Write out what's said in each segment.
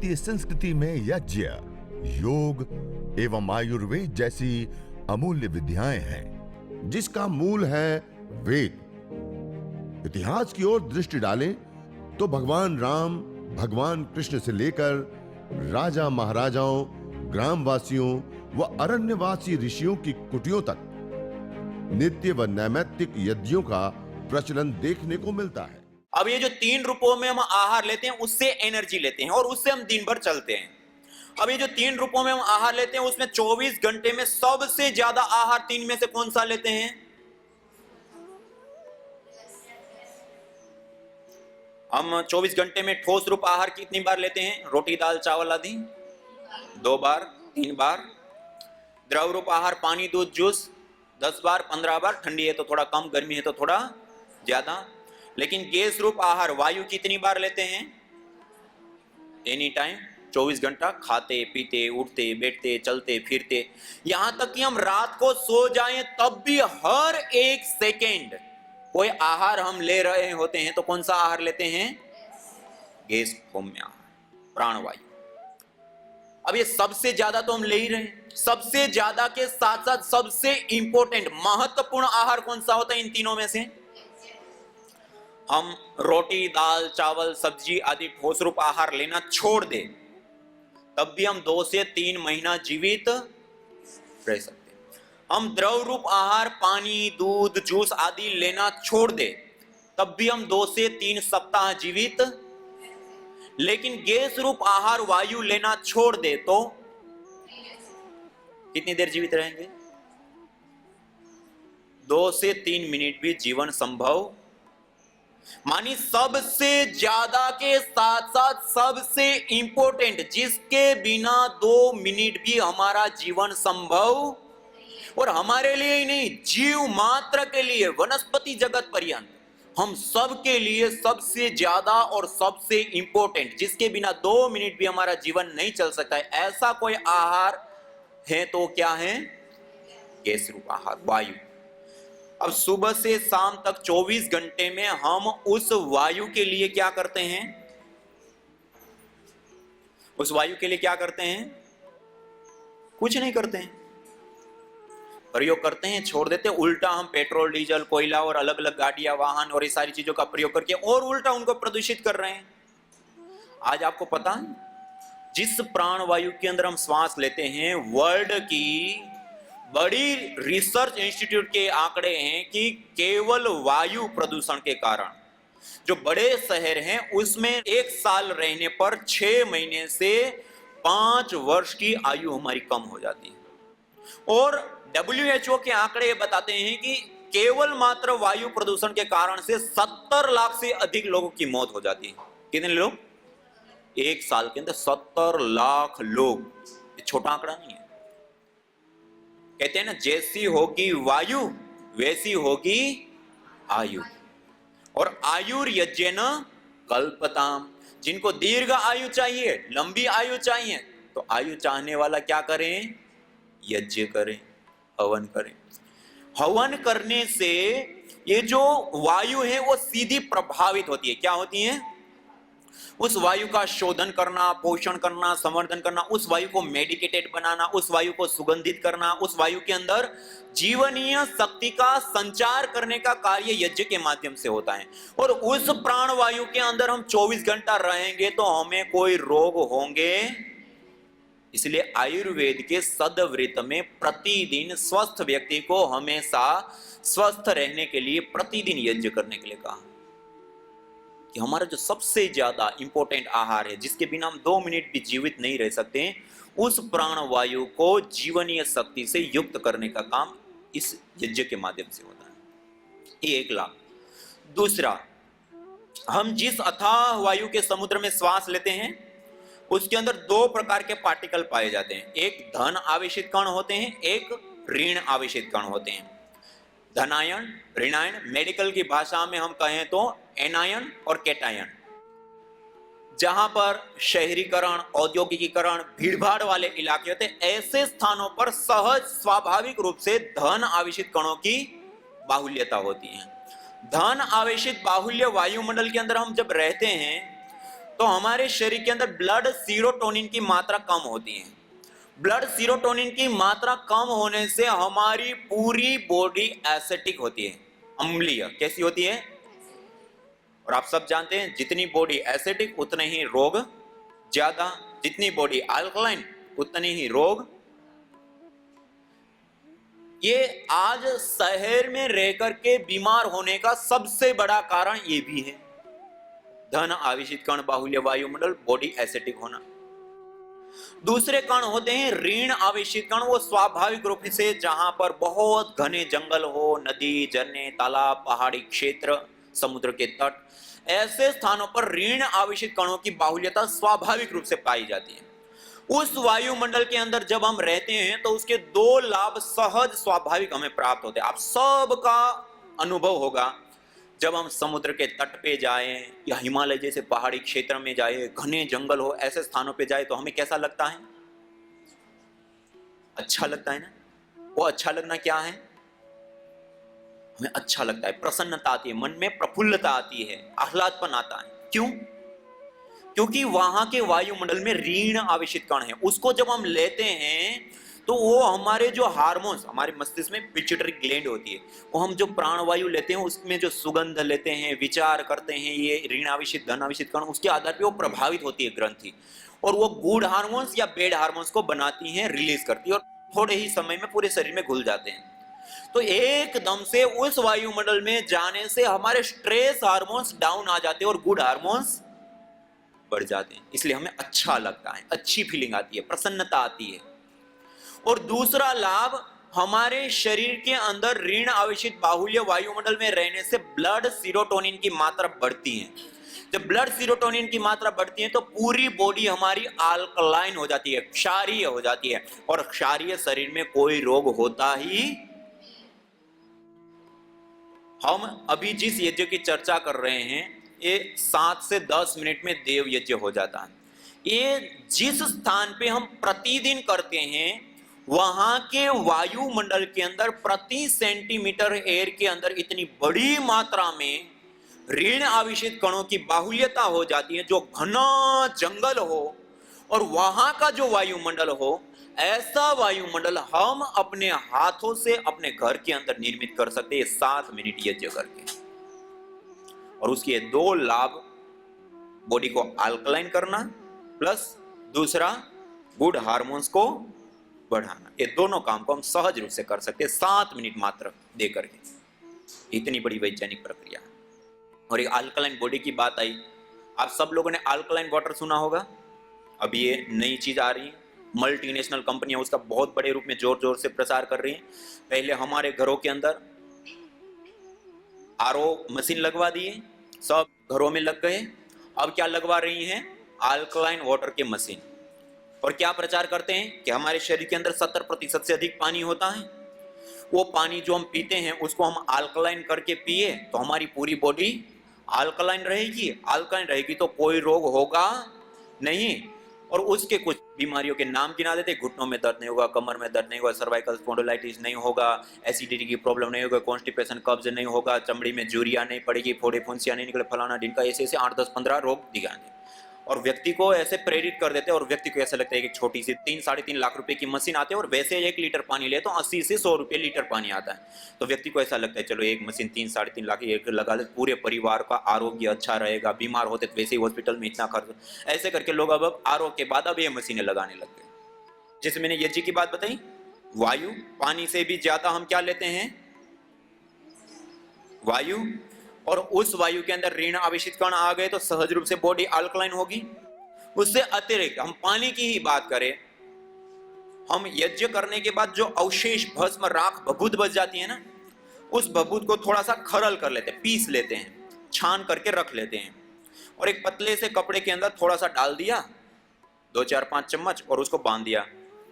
भारतीय संस्कृति में यज्ञ, योग एवं आयुर्वेद जैसी अमूल्य विद्याएं हैं, जिसका मूल है वेद। इतिहास की ओर दृष्टि डालें तो भगवान राम, भगवान कृष्ण से लेकर राजा महाराजाओं, ग्रामवासियों व अरण्यवासी ऋषियों की कुटियों तक नित्य व नैमित्तिक यज्ञों का प्रचलन देखने को मिलता है। अब ये जो 3 रूपों में हम आहार लेते हैं, उससे एनर्जी लेते हैं और उससे हम दिन भर चलते हैं। अब ये जो 3 रूपों में हम आहार लेते हैं, उसमें 24 घंटे में सबसे ज्यादा आहार 3 में से कौन सा लेते हैं? हम 24 घंटे में ठोस रूप आहार कितनी बार लेते हैं? रोटी दाल चावल आदि 2 बार, 3 बार। द्रव रूप आहार पानी दूध जूस 10 बार, 15 बार। ठंडी है तो थोड़ा कम, गर्मी है तो थोड़ा ज्यादा। लेकिन गैस रूप आहार वायु कितनी बार लेते हैं? एनी टाइम, 24 घंटा खाते पीते उठते बैठते चलते फिरते, यहां तक कि हम रात को सो जाएं तब भी हर एक सेकेंड कोई आहार हम ले रहे होते हैं। तो कौन सा आहार लेते हैं? गैस फॉर्म में आहार, प्राणवायु। अब ये सबसे ज्यादा तो हम ले ही रहे हैं। सबसे ज्यादा के साथ साथ सबसे इंपॉर्टेंट महत्वपूर्ण आहार कौन सा होता है इन तीनों में से? हम रोटी दाल चावल सब्जी आदि ठोस रूप आहार लेना छोड़ दे तब भी हम 2 से 3 महीना जीवित रह सकते हैं। हम द्रव रूप आहार पानी दूध जूस आदि लेना छोड़ दे तब भी हम 2 से 3 सप्ताह जीवित। लेकिन गैस रूप आहार वायु लेना छोड़ दे तो कितनी देर जीवित रहेंगे? 2 से 3 मिनट भी जीवन संभव। मानी सबसे ज्यादा के साथ साथ सबसे इंपॉर्टेंट, जिसके बिना 2 मिनट भी हमारा जीवन संभव, और हमारे लिए ही नहीं, जीव मात्र के लिए, वनस्पति जगत पर्यंत, हम सब के लिए सबसे ज्यादा और सबसे इंपॉर्टेंट, जिसके बिना 2 मिनट भी हमारा जीवन नहीं चल सकता है, ऐसा कोई आहार है तो क्या है? गैस रूप आहार, वायु। अब सुबह से शाम तक 24 घंटे में हम उस वायु के लिए क्या करते हैं? उस वायु के लिए क्या करते हैं? कुछ नहीं करते हैं, प्रयोग करते हैं, छोड़ देते हैं। उल्टा हम पेट्रोल डीजल कोयला और अलग अलग गाड़ियां वाहन और ये सारी चीजों का प्रयोग करके और उल्टा उनको प्रदूषित कर रहे हैं। आज आपको पता है, जिस प्राणवायु के अंदर हम श्वास लेते हैं, वर्ल्ड की बड़ी रिसर्च इंस्टीट्यूट के आंकड़े हैं कि केवल वायु प्रदूषण के कारण जो बड़े शहर हैं उसमें 1 साल रहने पर 6 महीने से 5 वर्ष की आयु हमारी कम हो जाती है। और WHO के आंकड़े बताते हैं कि केवल मात्र वायु प्रदूषण के कारण से 70 लाख से अधिक लोगों की मौत हो जाती है। कितने लोग? 1 साल के अंदर 70 लाख लोग। ये छोटा आंकड़ा नहीं है। कहते हैं ना, जैसी होगी वायु वैसी होगी आयु, और आयुर्यज्ञेन कल्पताम। जिनको दीर्घ आयु चाहिए, लंबी आयु चाहिए, तो आयु चाहने वाला क्या करें? यज्ञ करें, हवन करें। हवन करने से ये जो वायु है वो सीधी प्रभावित होती है। क्या होती है? उस वायु का शोधन करना, पोषण करना, संवर्धन करना, उस वायु को मेडिकेटेड बनाना, उस वायु को सुगंधित करना, उस वायु के अंदर जीवनीय शक्ति का संचार करने का कार्य यज्ञ के माध्यम से होता है। और उस प्राण वायु के अंदर हम 24 घंटा रहेंगे तो हमें कोई रोग होंगे। इसलिए आयुर्वेद के सदव्रत में प्रतिदिन स्वस्थ व्यक्ति को हमेशा स्वस्थ रहने के लिए प्रतिदिन यज्ञ करने के लिए कहा कि हमारा जो सबसे ज्यादा इंपॉर्टेंट आहार है, जिसके बिना हम 2 मिनट भी जीवित नहीं रह सकते, उस प्राणवायु को जीवनीय शक्ति से युक्त करने का काम इस यज्ञ के माध्यम से होता है। ये 1 लाख। दूसरा, हम जिस अथाह वायु के समुद्र में श्वास लेते हैं उसके अंदर 2 प्रकार के पार्टिकल पाए जाते हैं। एक धन आवेशित कण होते हैं, एक ऋण आवेशित कण होते हैं। धनायन, ऋणायन, मेडिकल की भाषा में हम कहें तो एनायन और कैटायन। जहां पर शहरीकरण, औद्योगिकीकरण, भीड़भाड़ वाले इलाके होते हैं, ऐसे स्थानों पर सहज स्वाभाविक रूप से धन आवेशित कणों की बाहुल्यता होती है। धन आवेशित बाहुल्य वायुमंडल के अंदर हम जब रहते हैं तो हमारे शरीर के अंदर ब्लड सीरोटोनिन की मात्रा कम होती है। ब्लड सीरोटोनिन की मात्रा कम होने से हमारी पूरी बॉडी एसिडिक होती है, अम्लीय। कैसी होती है? और आप सब जानते हैं जितनी बॉडी एसिडिक उतने ही रोग ज्यादा, जितनी बॉडी अल्कलाइन उतने ही रोग। ये आज शहर में रहकर के बीमार होने का सबसे बड़ा कारण ये भी है, धन आवेशित कण, बाहुल्य वायुमंडल, बॉडी एसिडिक होना। दूसरे कण होते हैं ऋण आवेशित कण। वो स्वाभाविक रूप से जहां पर बहुत घने जंगल हो, नदी, झरने, तालाब, पहाड़ी क्षेत्र, समुद्र के तट, ऐसे स्थानों पर ऋण आवेशित कणों की बाहुल्यता स्वाभाविक रूप से पाई जाती है। उस वायुमंडल के अंदर जब हम रहते हैं तो उसके दो लाभ सहज स्वाभाविक हमें प्राप्त होते हैं। आप सबका अनुभव होगा, जब हम समुद्र के तट पे जाएं या हिमालय जैसे पहाड़ी क्षेत्र में जाएं, घने जंगल हो, ऐसे स्थानों पे जाए तो हमें कैसा लगता है? अच्छा लगता है ना। वो अच्छा लगना क्या है? हमें अच्छा लगता है, प्रसन्नता आती है, मन में प्रफुल्लता आती है, आह्लादपन आता है। क्यों? क्योंकि वहां के वायुमंडल में ऋण आवेशित कण है। उसको जब हम लेते हैं तो वो हमारे जो हार्मोन्स, हमारे मस्तिष्क में पिट्यूटरी ग्लैंड होती है, वो हम जो प्राणवायु लेते हैं उसमें जो सुगंध लेते हैं, विचार करते हैं, ये ऋण आवेशित धन आवेशित कण, उसके आधार पे वो प्रभावित होती है ग्रंथि, और वो गुड हार्मोन्स या बैड हार्मोन्स को बनाती हैं, रिलीज करती है, और थोड़े ही समय में पूरे शरीर में घुल जाते हैं। तो एकदम से उस वायुमंडल में जाने से हमारे स्ट्रेस हार्मोन्स डाउन आ जाते हैं और गुड हार्मोन्स बढ़ जाते हैं। इसलिए हमें अच्छा लगता है, अच्छी फीलिंग आती है, प्रसन्नता आती है। और दूसरा लाभ, हमारे शरीर के अंदर ऋण आवेशित बाहुल्य वायुमंडल में रहने से ब्लड सीरोटोनिन की मात्रा बढ़ती है। जब ब्लड सीरोटोनिन की मात्रा बढ़ती है तो पूरी बॉडी हमारी अल्कलाइन हो जाती है, क्षारीय हो जाती है, और क्षारीय शरीर में कोई रोग होता ही। हम अभी जिस यज्ञ की चर्चा कर रहे हैं, ये 7 से 10 मिनट में देव यज्ञ हो जाता है। ये जिस स्थान पे हम प्रतिदिन करते हैं, वहां के वायुमंडल के अंदर प्रति सेंटीमीटर एयर के अंदर इतनी बड़ी मात्रा में ऋण आवेशित कणों की बाहुल्यता हो जाती है, जो घना जंगल हो और वहां का जो वायुमंडल हो, ऐसा वायुमंडल हम अपने हाथों से अपने घर के अंदर निर्मित कर सकते हैं 7 मिनट यज्ञ करके। और उसके दो लाभ, बॉडी को अल्कलाइन करना प्लस दूसरा गुड हार्मोन्स को बढ़ाना, ये दोनों काम को हम सहज रूप से कर सकते हैं 7 मिनट मात्र दे करके। इतनी बड़ी वैज्ञानिक प्रक्रिया। और एक अल्कलाइन बॉडी की बात आई, आप सब लोगों ने अल्कलाइन वाटर सुना होगा। अभी ये नई चीज आ रही है, मल्टीनेशनल कंपनियां उसका बहुत बड़े रूप में जोर जोर से प्रसार कर रही हैं। पहले हमारे घरों के अंदर आरओ मशीन लगवा दिए, सब घरों में लग गए। अब क्या लगवा रही हैं? अल्कलाइन वाटर के मशीन। और क्या प्रचार करते हैं कि हमारे शरीर के अंदर 70% से अधिक पानी होता है। वो पानी जो हम पीते हैं उसको हम अल्कलाइन करके पिए तो हमारी पूरी बॉडी अल्कलाइन रहेगी। अल्कलाइन रहेगी तो कोई रोग होगा नहीं। और उसके कुछ बीमारियों के नाम गिना देते, घुटनों में दर्द नहीं होगा, कमर में दर्द नहीं होगा, सर्वाइकल स्पॉन्डिलाइटिस नहीं होगा, एसिडिटी की प्रॉब्लम नहीं होगा, कॉन्स्टिपेशन कब्ज नहीं होगा, चमड़ी में झुर्रियां नहीं पड़ेगी, फोड़े फुंसियां नहीं निकले, फलाना ढिनका, ऐसे 8, 10, 15 रोग दिखाने। और व्यक्ति को ऐसे प्रेरित कर देते हैं, और व्यक्ति को ऐसा लगता है कि छोटी सी 3-3.5 लाख रुपए की मशीन आती है, और वैसे 1 लीटर पानी ले तो 80 से 100 रुपए लीटर पानी आता है। तो व्यक्ति को ऐसा लगता है चलो एक मशीन 3-3.5 लाख एक लगा ले, पूरे परिवार का आरोग्य अच्छा रहेगा, बीमार होते तो वैसे ही हॉस्पिटल में इतना खर्च। ऐसे करके लोग अब आरोग्य के बाद अब ये मशीनें लगाने लग गए। जैसे मैंने यज्ञ की बात बताई, वायु, पानी से भी ज्यादा हम क्या लेते हैं? वायु। और उस वायु के अंदर ऋण आवेशित कण आ गए तो सहज रूप से बॉडी अल्कलाइन होगी। उससे अतिरिक्त हम पानी की ही बात करें, हम यज्ञ करने के बाद जो अवशेष भस्म राख भभूत बच जाती है ना, उस भभूत को थोड़ा सा खरल कर लेते हैं, पीस लेते हैं, छान करके रख लेते हैं, और एक पतले से कपड़े के अंदर थोड़ा सा डाल दिया, 2-4-5 चम्मच, और उसको बांध दिया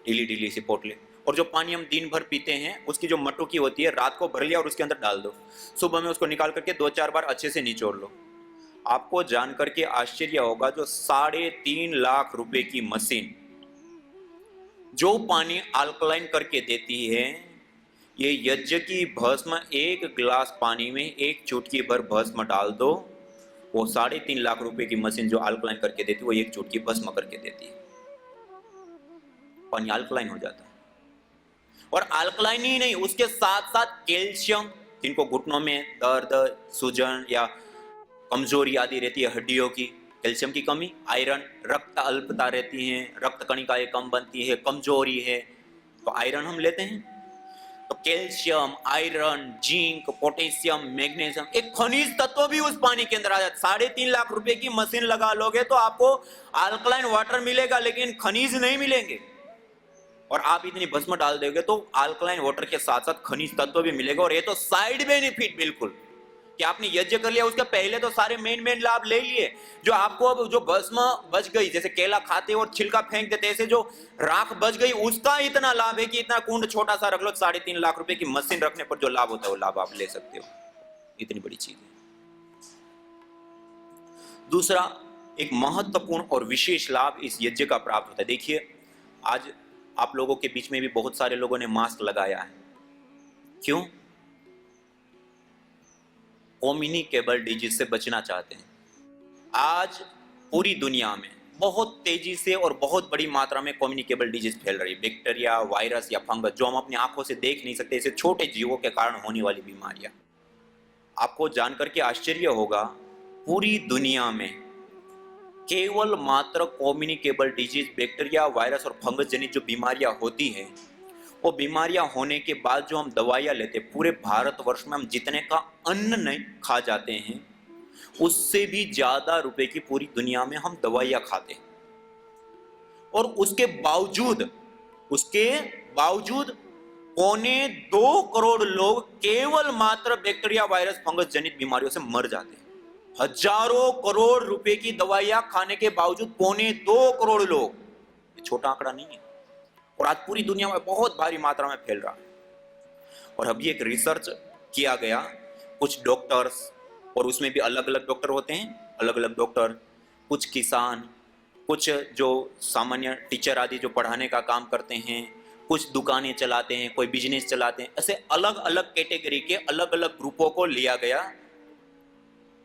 ढीली ढीली सी पोटली। और जो पानी हम दिन भर पीते हैं उसकी जो मटुकी होती है, रात को भर लिया और उसके अंदर डाल दो, सुबह में उसको निकाल करके 2-4 बार अच्छे से निचोड़ लो। आपको जानकर के आश्चर्य होगा, जो 3.5 लाख रुपए की मशीन जो पानी अल्कलाइन करके देती है, ये यज्ञ की भस्म 1 गिलास पानी में 1 चुटकी भर भस्म डाल दो, वो 3.5 लाख रुपए की मशीन जो अल्कलाइन करके देती है, वो एक चुटकी भस्म करके देती है, पानी अल्कलाइन हो जाता है। और अल्कलाइन ही नहीं, उसके साथ साथ कैल्शियम, जिनको घुटनों में दर्द, सूजन या कमजोरी आदि रहती है हड्डियों की, कैल्शियम की कमी, आयरन, रक्त अल्पता रहती है, रक्त कणिकाएं कम बनती है, कमजोरी है, तो आयरन हम लेते हैं। तो calcium, iron, zinc, potassium, magnesium, एक खनिज तत्व भी उस पानी के अंदर आ जाता है। 3.5 लाख रुपए की मशीन लगा लोगे तो आपको अल्कलाइन वाटर मिलेगा, लेकिन खनिज नहीं मिलेंगे। और आप इतनी भस्म डाल दोगे तो अल्कलाइन वाटर के साथ साथ खनिज तत्व भी मिलेगा। और ये तो साइड बेनिफिट बिल्कुल, कि आपने यज्ञ कर लिया, उसके पहले तो सारे मेन लाभ ले लिए। जो आपको अब जो भस्म बच गई, जैसे केला खाते और छिलका फेंक देते, ऐसे जो राख बच गई, उसका इतना लाभ है कि इतना कुंड छोटा सा रख लो, 3.5 लाख रुपए की मशीन रखने पर जो लाभ होता है वो लाभ आप ले सकते हो। इतनी बड़ी चीज है। दूसरा एक महत्वपूर्ण और विशेष लाभ इस यज्ञ का प्राप्त होता है। देखिए, आज आप लोगों के बीच में भी बहुत सारे लोगों ने मास्क लगाया है। क्यों? कम्युनिकेबल डिजीज से बचना चाहते हैं। आज पूरी दुनिया में बहुत तेजी से और बहुत बड़ी मात्रा में कम्युनिकेबल डिजीज फैल रही है। बैक्टीरिया, वायरस या फंगस, जो हम अपनी आंखों से देख नहीं सकते, ऐसे छोटे जीवों के कारण होने वाली बीमारियां। आपको जानकर के आश्चर्य होगा, पूरी दुनिया में केवल मात्र कम्युनिकेबल डिजीज, बैक्टीरिया, वायरस और फंगस जनित जो बीमारियां होती हैं, वो बीमारियां होने के बाद जो हम दवाइयां लेते, पूरे भारतवर्ष में हम जितने का अन्न नहीं खा जाते हैं, उससे भी ज्यादा रुपए की पूरी दुनिया में हम दवाइयां खाते हैं। और उसके बावजूद 1.25 करोड़ लोग केवल मात्र बैक्टीरिया, वायरस, फंगस जनित बीमारियों से मर जाते हैं। हजारों करोड़ रुपए की दवाइयां खाने के बावजूद 1.25 करोड़ लोग, ये छोटा आंकड़ा नहीं है। और आज पूरी दुनिया में बहुत भारी मात्रा में फैल रहा है। और अभी एक रिसर्च किया गया, कुछ डॉक्टर्स, और उसमें भी अलग अलग डॉक्टर होते हैं, अलग अलग डॉक्टर, कुछ किसान, कुछ जो सामान्य टीचर आदि जो पढ़ाने का काम करते हैं, कुछ दुकानें चलाते हैं, कोई बिजनेस चलाते हैं, ऐसे अलग अलग कैटेगरी के अलग अलग ग्रुपों को लिया गया।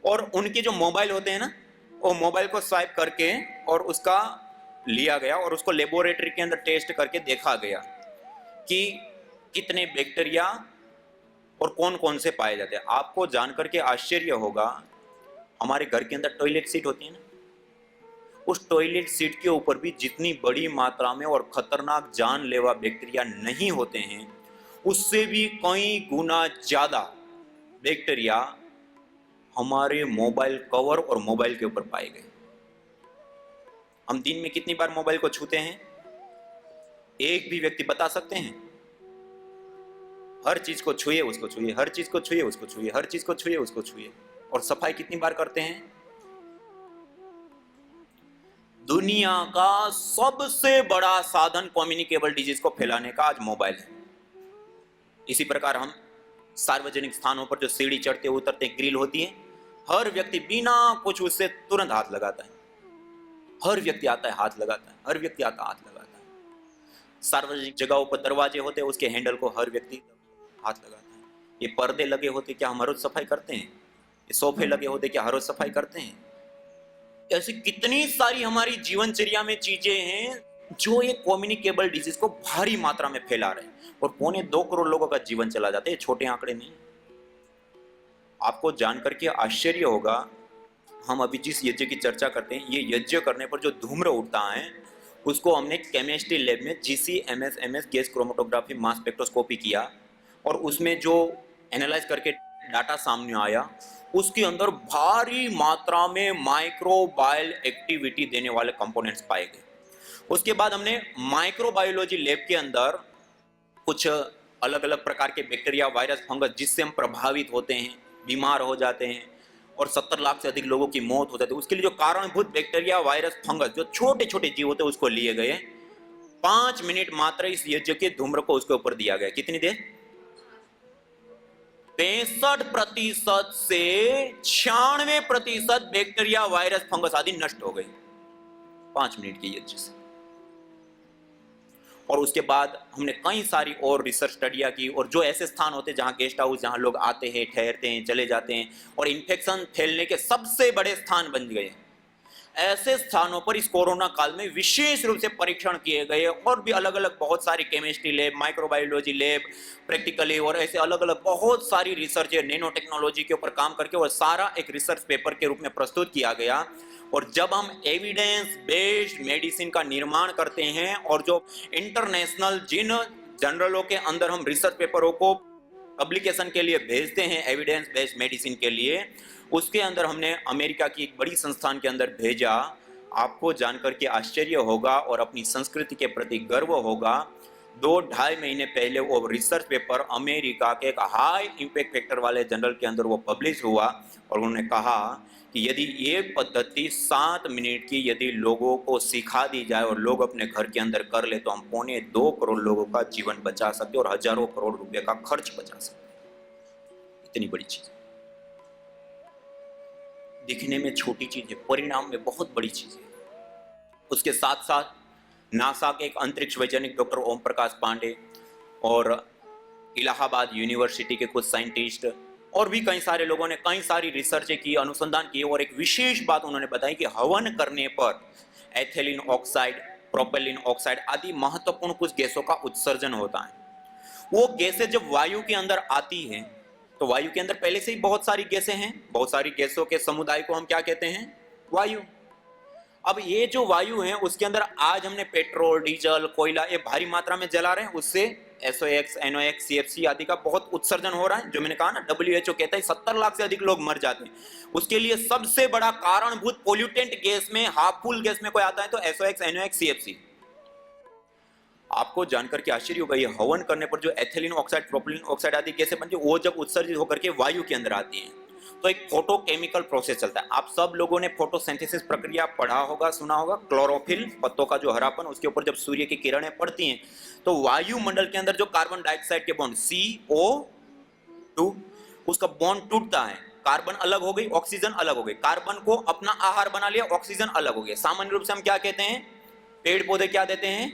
और उनके जो मोबाइल होते हैं ना, वो मोबाइल को स्वाइप करके और उसका लिया गया और उसको लेबोरेटरी के अंदर टेस्ट करके देखा गया कि कितने बैक्टीरिया और कौन कौन से पाए जाते हैं। आपको जानकर के आश्चर्य होगा, हमारे घर के अंदर टॉयलेट सीट होती है ना, उस टॉयलेट सीट के ऊपर भी जितनी बड़ी मात्रा में और खतरनाक जानलेवा बैक्टीरिया नहीं होते हैं, उससे भी कई गुना ज्यादा बैक्टीरिया हमारे मोबाइल कवर और मोबाइल के ऊपर पाए गए। हम दिन में कितनी बार मोबाइल को छूते हैं? एक भी व्यक्ति बता सकते हैं? हर चीज को छुए, उसको छुए, हर चीज को छुए, उसको छुए, हर चीज को छुए, उसको छुए। और सफाई कितनी बार करते हैं? दुनिया का सबसे बड़ा साधन कम्युनिकेबल डिजीज को फैलाने का आज मोबाइल है। इसी प्रकार हम सार्वजनिक स्थानों पर जो सीढ़ी चढ़ते उतरते ग्रिल होती है, हर व्यक्ति बिना कुछ उससे तुरंत हाथ लगाता है। हर व्यक्ति आता है, हाथ लगाता है, हर व्यक्ति आता, हाथ लगाता है। सार्वजनिक जगहों पर दरवाजे होते हैं, उसके हैंडल को हर व्यक्ति हाथ लगाता है। ये पर्दे लगे होते, क्या हम हर रोज सफाई करते हैं? ये सोफे लगे होते, क्या हर रोज सफाई करते हैं? ऐसी कितनी सारी हमारी जीवनचर्या में चीजें हैं जो ये कम्युनिकेबल डिजीज को भारी मात्रा में फैला रहे हैं। और 1.25 करोड़ लोगों का जीवन चला जाता है, छोटे आंकड़े नहीं। आपको जानकर के आश्चर्य होगा, हम अभी जिस यज्ञ की चर्चा करते हैं, ये यज्ञ करने पर जो धूम्र उठता है, उसको हमने केमिस्ट्री लैब में GC-MS gas chromatography mass spectroscopy किया, और उसमें जो एनालाइज करके डाटा सामने आया, उसके अंदर भारी मात्रा में माइक्रोबायल एक्टिविटी देने वाले कंपोनेंट्स पाए गए। उसके बाद हमने माइक्रोबायोलॉजी लैब के अंदर कुछ अलग अलग प्रकार के बैक्टीरिया, वायरस, फंगस जिससे हम प्रभावित होते हैं, बीमार हो जाते हैं और 70 लाख से अधिक लोगों की मौत हो जाती है, उसके लिए जो कारणभूत बैक्टीरिया, वायरस, फंगस जो छोटे छोटे जीव होते हैं, उसको लिए गए। 5 मिनट मात्र इस यज्ञ के धूम्र को उसके ऊपर दिया गया। कितनी देर? 65% से 96% बैक्टीरिया, वायरस, फंगस आदि नष्ट हो गए 5 मिनट के यज्ञ से। और उसके बाद हमने कई सारी और रिसर्च स्टडियाँ की, और जो ऐसे स्थान होते हैं जहाँ गेस्ट हाउस, जहाँ लोग आते हैं, ठहरते हैं, चले जाते हैं और इन्फेक्शन फैलने के सबसे बड़े स्थान बन गए, ऐसे स्थानों पर इस कोरोना काल में विशेष रूप से परीक्षण किए गए। और भी अलग अलग बहुत सारी chemistry lab, microbiology lab, practically और ऐसे अलग अलग बहुत सारी रिसर्च है नैनो टेक्नोलॉजी के ऊपर काम करके, और सारा एक रिसर्च पेपर के रूप में प्रस्तुत किया गया। और जब हम एविडेंस बेस्ड मेडिसिन का निर्माण करते हैं और जो इंटरनेशनल जिन जर्नलों के अंदर हम रिसर्च पेपरों को पब्लिकेशन के लिए भेजते हैं एविडेंस बेस्ड मेडिसिन के लिए, उसके अंदर हमने अमेरिका की एक बड़ी संस्थान के अंदर भेजा। आपको जानकर के आश्चर्य होगा और अपनी संस्कृति के प्रति गर्व होगा। 2-2.5 महीने पहले वो रिसर्च पेपर अमेरिका के एक हाई इंपैक्ट फैक्टर वाले जर्नल के अंदर वो पब्लिश हुआ, और उन्होंने कहा कि यदि ये पद्धति 7 मिनट की यदि लोगों को सिखा दी जाए और लोग अपने घर के अंदर कर ले, तो हम 2.25 करोड़ लोगों का जीवन बचा सकते और हजारों करोड़ रुपए का खर्च बचा सकते। इतनी बड़ी चीज, दिखने में छोटी चीज है, परिणाम में बहुत बड़ी चीज है। उसके साथ साथ नासा के एक अंतरिक्ष वैज्ञानिक डॉक्टर ओम प्रकाश पांडे और इलाहाबाद यूनिवर्सिटी के कुछ साइंटिस्ट और भी कई सारे लोगों ने कई सारी रिसर्च की, अनुसंधान किए, और एक विशेष बात उन्होंने बताई कि हवन करने पर एथिलीन ऑक्साइड, प्रोपेलिन ऑक्साइड आदि महत्वपूर्ण कुछ गैसों का उत्सर्जन होता है। वो गैसें जब वायु के अंदर आती हैं, तो वायु के अंदर पहले से ही बहुत सारी गैसें हैं, बहुत सारी गैसों के समुदाय को हम क्या कहते हैं? वायु। अब ये जो वायु है उसके अंदर आज हमने पेट्रोल, डीजल, कोयला ये भारी मात्रा में जला रहे हैं, उससे SOx, NOx, CFC आदि का बहुत उत्सर्जन हो रहा है। जो मैंने कहा ना, WHO कहता है 70 लाख से अधिक लोग मर जाते हैं। उसके लिए सबसे बड़ा कारणभूत पोल्यूटेंट गैस में, हार्मफुल गैस में कोई आता है तो SOx, NOx, CFC। आपको जानकर के आश्चर्य होगा, ये हवन करने पर जो एथिलीन ऑक्साइड, प्रोपिलीन ऑक्साइड आदि गैसें बनती है, वो जब उत्सर्जित होकर के वायु के अंदर आती हैं, तो एक फोटोकेमिकल प्रोसेस चलता है। आप सब लोगों ने फोटोसिंथेसिस प्रक्रिया पढ़ा होगा, सुना होगा। क्लोरोफिल, पत्तों का जो हरापन, उसके ऊपर जब सूर्य की किरणें पड़ती हैं तो वायुमंडल के अंदर जो कार्बन डाइऑक्साइड के बॉन्ड CO2, उसका बॉन्ड टूटता है, कार्बन अलग हो गई, ऑक्सीजन अलग हो गई, कार्बन को अपना आहार बना लिया, ऑक्सीजन अलग हो गया। सामान्य रूप से हम क्या कहते हैं? पेड़ पौधे क्या देते हैं?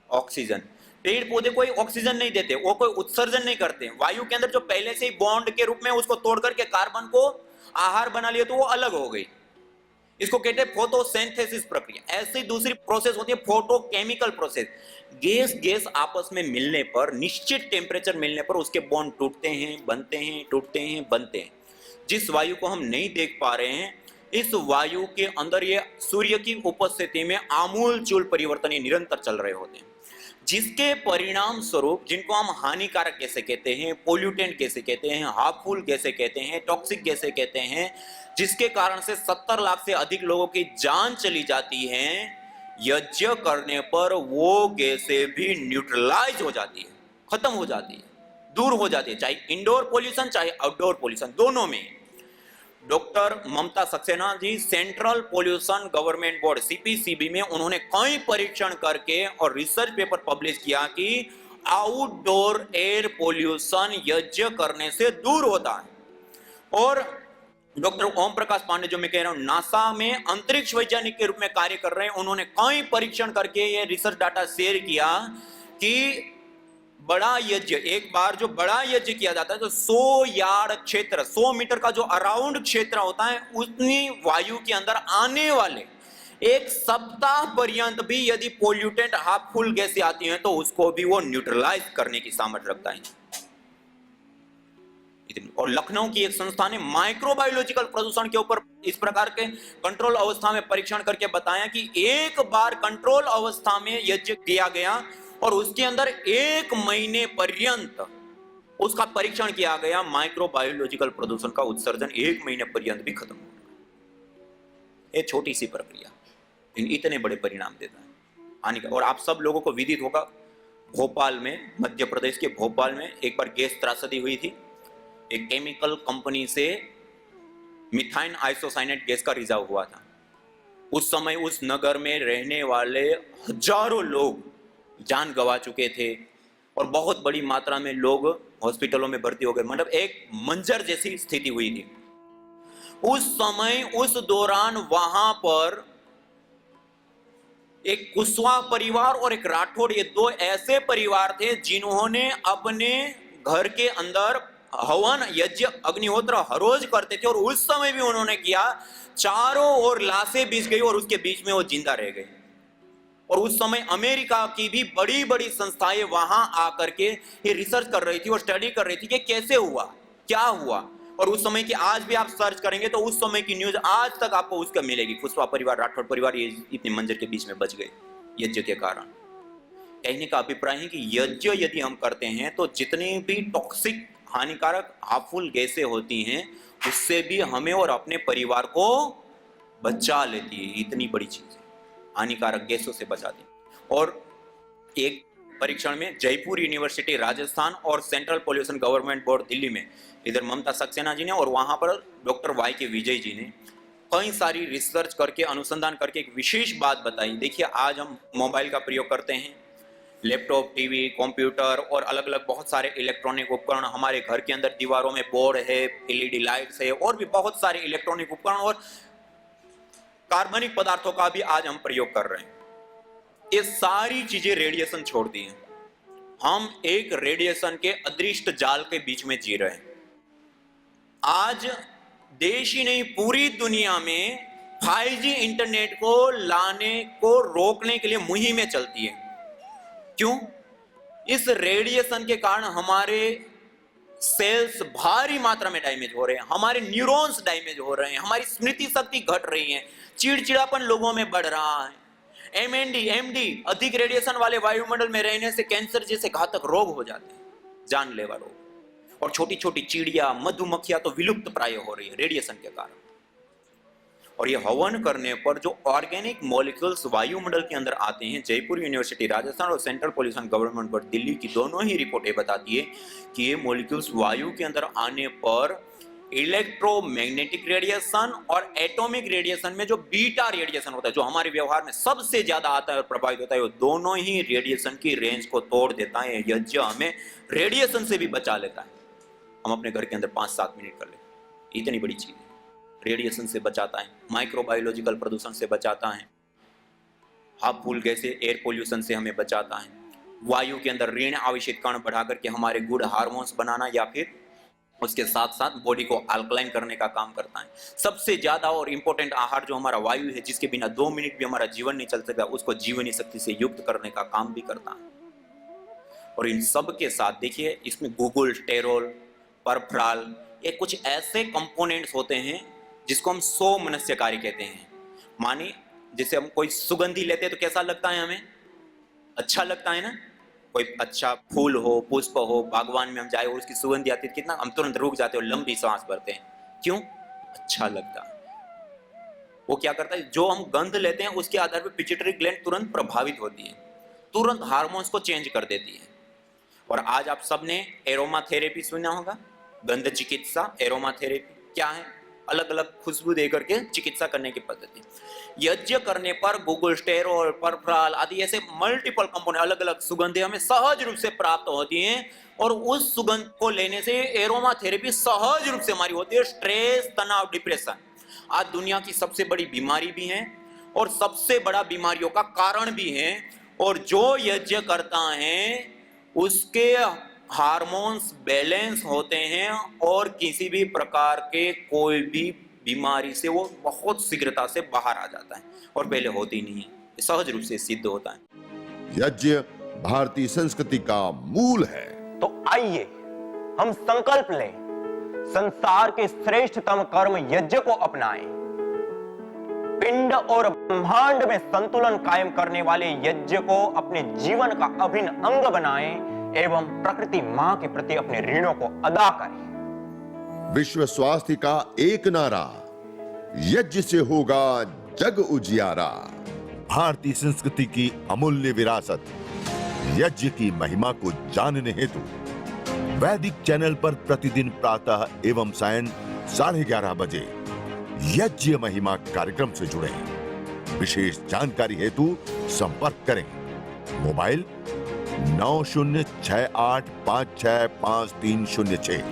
ऑक्सीजन। पेड़ पौधे कोई ऑक्सीजन नहीं देते, वो कोई उत्सर्जन नहीं करते। वायु के अंदर जो पहले से ही बॉन्ड के रूप में उसको तोड़ करके कार्बन को आहार बना लिया तो वो अलग हो गई। इसको कहते हैं फोटोसिंथेसिस प्रक्रिया। ऐसी दूसरी प्रोसेस होती है फोटोकेमिकल प्रोसेस। गैस आपस में मिलने पर, निश्चित टेम्परेचर मिलने पर उसके बॉन्ड टूटते हैं, बनते हैं, टूटते हैं, बनते हैं। जिस वायु को हम नहीं देख पा रहे हैं, इस वायु के अंदर ये सूर्य की उपस्थिति में आमूलचूल परिवर्तन निरंतर चल रहे होते हैं, जिसके परिणाम स्वरूप, जिनको हम हानिकारक गैसें कहते हैं, पोल्यूटेंट गैसें कहते हैं, हार्मफुल गैसें कहते हैं, टॉक्सिक गैसें कहते हैं, जिसके कारण से 70 लाख से अधिक लोगों की जान चली जाती है। यज्ञ करने पर वो गैसें भी न्यूट्रलाइज हो जाती है, खत्म हो जाती है, दूर हो जाती है, चाहे इंडोर पोल्यूशन चाहे आउटडोर पोल्यूशन, दोनों में। Doctor Mamta Saxena ji central pollution government board CPCB में उन्होंने कई परीक्षण करके और रिसर्च पेपर पब्लिश किया कि आउटडोर एयर पोल्यूशन यज्ञ करने से दूर होता है। और डॉक्टर ओम प्रकाश पांडे, जो मैं कह रहा हूं, नासा में अंतरिक्ष वैज्ञानिक के रूप में कार्य कर रहे हैं, उन्होंने कई परीक्षण करके ये रिसर्च डाटा शेयर किया कि बड़ा यज्ञ, एक बार जो बड़ा यज्ञ किया जाता है तो 100 यार्ड क्षेत्र, 100 मीटर का जो अराउंड क्षेत्र होता है, उतनी वायु के अंदर आने वाले एक सप्ताह पर्यंत भी यदि पोल्यूटेंट हार्मफुल गैसें आती हैं तो उसको भी वो न्यूट्रलाइज करने की सामर्थ्य रखता है। और लखनऊ की एक संस्था ने माइक्रोबायोलॉजिकल प्रदूषण के ऊपर इस प्रकार के कंट्रोल अवस्था में परीक्षण करके बताया कि एक बार कंट्रोल अवस्था में यज्ञ किया गया और उसके अंदर 1 महीने पर्यंत उसका परीक्षण किया गया, माइक्रोबायोलॉजिकल प्रदूषण का उत्सर्जन 1 महीने पर्यंत भी खत्म हो गया। एक छोटी सी प्रक्रिया इतने बड़े परिणाम देता है, हानिकारक। और आप सब लोगों को विदित होगा, भोपाल में, मध्य प्रदेश के भोपाल में एक बार गैस त्रासदी हुई थी। एक केमिकल कंपनी से मिथाइन आइसोसाइनेट गैस का रिसाव हुआ था। उस समय उस नगर में रहने वाले हजारों लोग जान गंवा चुके थे और बहुत बड़ी मात्रा में लोग हॉस्पिटलों में भर्ती हो गए। मतलब एक मंजर जैसी स्थिति हुई थी उस समय। उस दौरान वहां पर एक कुशवाहा परिवार और एक राठौड़, ये दो ऐसे परिवार थे जिन्होंने अपने घर के अंदर हवन यज्ञ अग्निहोत्र हर रोज करते थे, और उस समय भी उन्होंने किया। चारों ओर लाशें बिछ गई और उसके बीच में वो जिंदा रह गए। और उस समय अमेरिका की भी बड़ी बड़ी संस्थाएं वहां आकर के ये रिसर्च कर रही थी और स्टडी कर रही थी कि कैसे हुआ, क्या हुआ। और उस समय की आज भी आप सर्च करेंगे तो उस समय की न्यूज आज तक आपको उसका मिलेगी। कुशवाहा परिवार, राठौड़ परिवार ये इतने मंजर के बीच में बच गए यज्ञ के कारण। कहने का अभिप्राय है कि यज्ञ यदि हम करते हैं तो जितनी भी टॉक्सिक हानिकारक हार्मफुल गैसें होती हैं उससे भी हमें और अपने परिवार को बचा लेती है। इतनी बड़ी चीज है, हानिकारक गैसों से बचाती है। और एक परीक्षण में जयपुर यूनिवर्सिटी राजस्थान और central pollution government board Delhi में, इधर ममता सक्सेना जी ने और वहां पर डॉक्टर वाई के विजय जी ने कई सारी रिसर्च करके अनुसंधान करके एक विशेष बात बताई। देखिए, आज हम मोबाइल का प्रयोग करते हैं, लैपटॉप, टीवी, कंप्यूटर और अलग अलग बहुत सारे इलेक्ट्रॉनिक उपकरण हमारे घर के अंदर दीवारों में बोर्ड है, एलईडी लाइट्स है और भी बहुत सारे इलेक्ट्रॉनिक उपकरण और कार्बनिक पदार्थों का भी आज हम प्रयोग कर रहे हैं। ये सारी चीजें रेडिएशन छोड़ती हैं। हम एक रेडिएशन के अदृष्ट जाल के बीच में जी रहे हैं। आज देश ही नहीं पूरी दुनिया में 5G इंटरनेट को लाने को रोकने के लिए मुहिमें चलती है। क्यों? इस रेडिएशन के कारण हमारे सेल्स भारी मात्रा में डैमेज हो रहे हैं, हमारे न्यूरॉन्स डैमेज हो रहे हैं, हमारी स्मृति शक्ति घट रही है, चिड़चिड़ापन लोगों में बढ़ रहा है। MND अधिक रेडिएशन वाले वायुमंडल में रहने से कैंसर जैसे घातक रोग हो जाते हैं, जानलेवा रोग। और छोटी छोटी चिड़िया, मधुमक्खियां तो विलुप्त प्राय हो रही है रेडिएशन के कारण। और ये हवन करने पर जो ऑर्गेनिक मॉलिक्यूल्स वायुमंडल के अंदर आते हैं, जयपुर यूनिवर्सिटी राजस्थान और central pollution government board Delhi की दोनों ही रिपोर्टें बताती है कि ये मॉलिक्यूल्स वायु के अंदर आने पर इलेक्ट्रोमैग्नेटिक रेडिएशन और एटॉमिक रेडिएशन में जो बीटा रेडिएशन होता है, जो हमारे व्यवहार में सबसे ज्यादा आता है और प्रभावित होता है, वो दोनों ही रेडिएशन की रेंज को तोड़ देता है। यज्ञ हमें रेडिएशन से भी बचा लेता है। हम अपने घर के अंदर 5-7 मिनट कर ले, इतनी बड़ी चीज है। रेडिएशन से बचाता है, माइक्रोबायोलॉजिकल प्रदूषण से बचाता है, हार्मफुल गैसें एयर पोल्यूशन से हमें बचाता है, वायु के अंदर ऋण आवेशित कण बढ़ा करके हमारे गुड हार्मोन्स बनाना या फिर उसके साथ साथ बॉडी को अल्कलाइन करने का काम करता है। सबसे ज्यादा और इंपॉर्टेंट आहार जो हमारा वायु है, जिसके बिना 2 मिनट भी हमारा जीवन नहीं चल सकता, उसको जीवनी शक्ति से युक्त करने का काम भी करता है। और इन सब के साथ देखिए, इसमें गूगल, टेरोल, परफ्राल, ये कुछ ऐसे कंपोनेंट्स होते हैं जिसको हम सोमनस्यकारी कहते हैं। मानिए जैसे हम कोई सुगंधी लेते हैं तो कैसा लगता है हमें? अच्छा लगता है ना। कोई अच्छा फूल हो, पुष्प हो, बागवान में हम जाए और उसकी सुगंधी आती है, कितना हम तुरंत रुक जाते हैं और लंबी सांस भरते हैं। क्यों? अच्छा लगता है। वो क्या करता है, जो हम गंध लेते हैं उसके आधार पर पिट्यूटरी ग्लैंड तुरंत प्रभावित होती है, तुरंत हार्मोन्स को चेंज कर देती है। और आज आप सबने एरोमा थेरेपी सुना होगा, गंध चिकित्सा। एरोमा थेरेपी क्या है? अलग अलग खुशबू देकर के चिकित्सा करने की पद्धति। यज्ञ करने पर गूगल, टेरोल, परफ्राल आदि ऐसे मल्टीपल कंपोनेंट, अलग अलग सुगंधें हमें सहज रूप से प्राप्त होती हैं। और उस सुगंध को लेने से एरोमा थेरेपी सहज रूप से हमारी होती है। स्ट्रेस, तनाव, डिप्रेशन आज दुनिया की सबसे बड़ी बीमारी भी है और सबसे बड़ा बीमारियों का कारण भी है। और जो यज्ञ करता है उसके हार्मोन्स बैलेंस होते हैं और किसी भी प्रकार के कोई भी बीमारी से वो बहुत शीघ्रता से बाहर आ जाता है और पहले होती नहीं है। सहज रूप से सिद्ध होता है। यज्ञ भारतीय संस्कृति का मूल है। तो आइए हम संकल्प लें, संसार के श्रेष्ठतम कर्म यज्ञ को अपनाएं। पिंड और ब्रह्मांड में संतुलन कायम करने वाले यज्ञ को अपने जीवन का अभिन्न अंग बनाएं एवं प्रकृति मां के प्रति अपने ऋणों को अदा करें। विश्व स्वास्थ्य का एक नारा, यज्ञ से होगा जग उजियारा। भारतीय संस्कृति की अमूल्य विरासत यज्ञ की महिमा को जानने हेतु वैदिक चैनल पर प्रतिदिन प्रातः एवं सायं 11:30 बजे यज्ञ महिमा कार्यक्रम से जुड़े। विशेष जानकारी हेतु संपर्क करें। मोबाइल 9068565306।